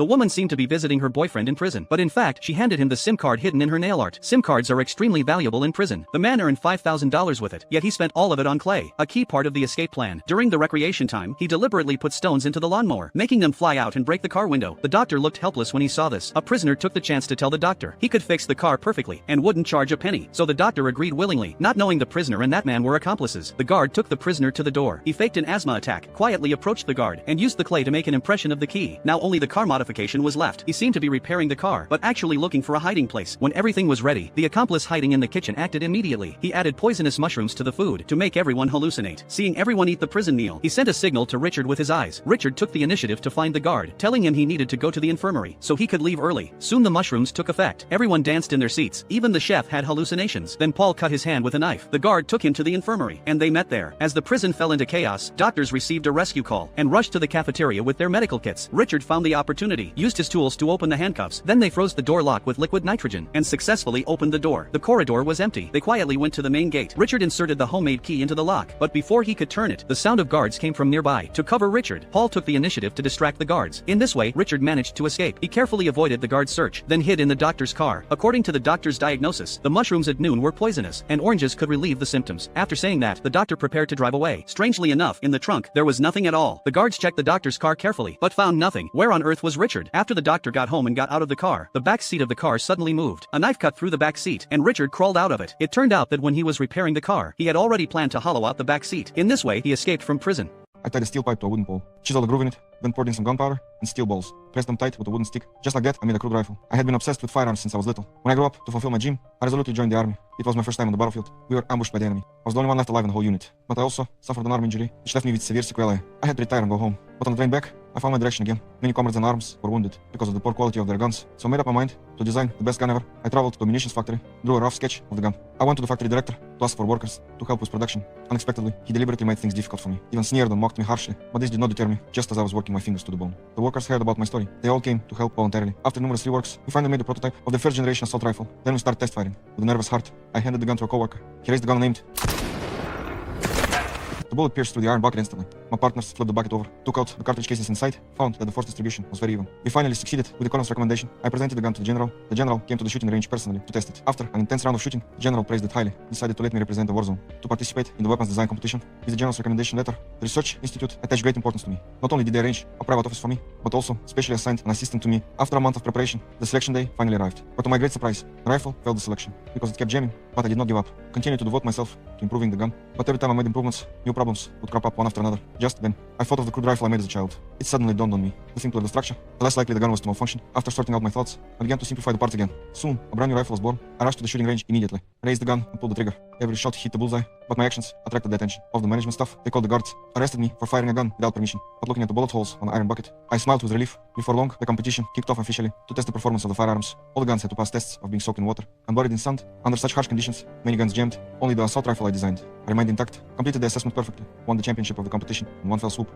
The woman seemed to be visiting her boyfriend in prison, but in fact she handed him the SIM card hidden in her nail art. SIM cards are extremely valuable in prison. The man earned $5,000 with it, yet he spent all of it on clay, a key part of the escape plan. During the recreation time, he deliberately put stones into the lawnmower, making them fly out and break the car window. The doctor looked helpless when he saw this. A prisoner took the chance to tell the doctor he could fix the car perfectly and wouldn't charge a penny, so the doctor agreed willingly, not knowing the prisoner and that man were accomplices. The guard took the prisoner to the door. He faked an asthma attack, quietly approached the guard, and used the clay to make an impression of the key. Now only the car modification was left. He seemed to be repairing the car, but actually looking for a hiding place. When everything was ready, the accomplice hiding in the kitchen acted immediately. He added poisonous mushrooms to the food to make everyone hallucinate. Seeing everyone eat the prison meal, he sent a signal to Richard with his eyes. Richard took the initiative to find the guard, telling him he needed to go to the infirmary so he could leave early. Soon the mushrooms took effect. Everyone danced in their seats. Even the chef had hallucinations. Then Paul cut his hand with a knife. The guard took him to the infirmary, and they met there. As the prison fell into chaos, doctors received a rescue call and rushed to the cafeteria with their medical kits. Richard found the opportunity, used his tools to open the handcuffs. Then they froze the door lock with liquid nitrogen and successfully opened the door. The corridor was empty. They quietly went to the main gate. Richard inserted the homemade key into the lock, but before he could turn it, the sound of guards came from nearby. To cover Richard, Paul took the initiative to distract the guards. In this way, Richard managed to escape. He carefully avoided the guard's search, then hid in the doctor's car. According to the doctor's diagnosis, the mushrooms at noon were poisonous, and oranges could relieve the symptoms. After saying that, the doctor prepared to drive away. Strangely enough, in the trunk, there was nothing at all. The guards checked the doctor's car carefully, but found nothing. Where on earth was Richard? After the doctor got home and got out of the car, the back seat of the car suddenly moved. A knife cut through the back seat, and Richard crawled out of it. It turned out that when he was repairing the car, he had already planned to hollow out the back seat. In this way, he escaped from prison. I tied a steel pipe to a wooden pole, chiseled a groove in it, then poured in some gunpowder and steel balls, pressed them tight with a wooden stick. Just like that, I made a crude rifle. I had been obsessed with firearms since I was little. When I grew up to fulfill my dream, I resolutely joined the army. It was my first time on the battlefield. We were ambushed by the enemy. I was the only one left alive in the whole unit, but I also suffered an arm injury, which left me with severe sequelae. I had to retire and go home. But on the train back, I found my direction again. Many comrades in arms were wounded because of the poor quality of their guns, so I made up my mind to design the best gun ever. I traveled to a munitions factory, drew a rough sketch of the gun. I went to the factory director to ask for workers to help with production. Unexpectedly, he deliberately made things difficult for me, even sneered and mocked me harshly, but this did not deter me, just as I was working my fingers to the bone. The workers heard about my story. They all came to help voluntarily. After numerous reworks, we finally made the prototype of the first generation assault rifle. Then we started test firing. With a nervous heart, I handed the gun to a coworker. He raised the gun and aimed. The bullet pierced through the iron bucket instantly. My partners flipped the bucket over, took out the cartridge cases inside, found that the force distribution was very even. We finally succeeded with the colonel's recommendation. I presented the gun to the general. The general came to the shooting range personally to test it. After an intense round of shooting, the general praised it highly, decided to let me represent the war zone, to participate in the weapons design competition. With the general's recommendation letter, the research institute attached great importance to me. Not only did they arrange a private office for me, but also specially assigned an assistant to me. After a month of preparation, the selection day finally arrived. But to my great surprise, the rifle failed the selection because it kept jamming, but I did not give up. Continued to devote myself to improving the gun. But every time I made improvements, new problems would crop up one after another. Just then, I thought of the crude rifle I made as a child. It suddenly dawned on me. The simpler the structure, the less likely the gun was to malfunction. After sorting out my thoughts, I began to simplify the parts again. Soon, a brand new rifle was born. I rushed to the shooting range immediately, raised the gun and pulled the trigger. Every shot hit the bullseye, but my actions attracted the attention of the management staff. They called the guards, arrested me for firing a gun without permission. But looking at the bullet holes on the iron bucket, I smiled with relief. Before long, the competition kicked off officially to test the performance of the firearms. All the guns had to pass tests of being soaked in water and buried in sand. Under such harsh conditions, many guns jammed. Only the assault rifle I designed remained intact, completed the assessment perfectly, won the championship of the competition in one fell swoop.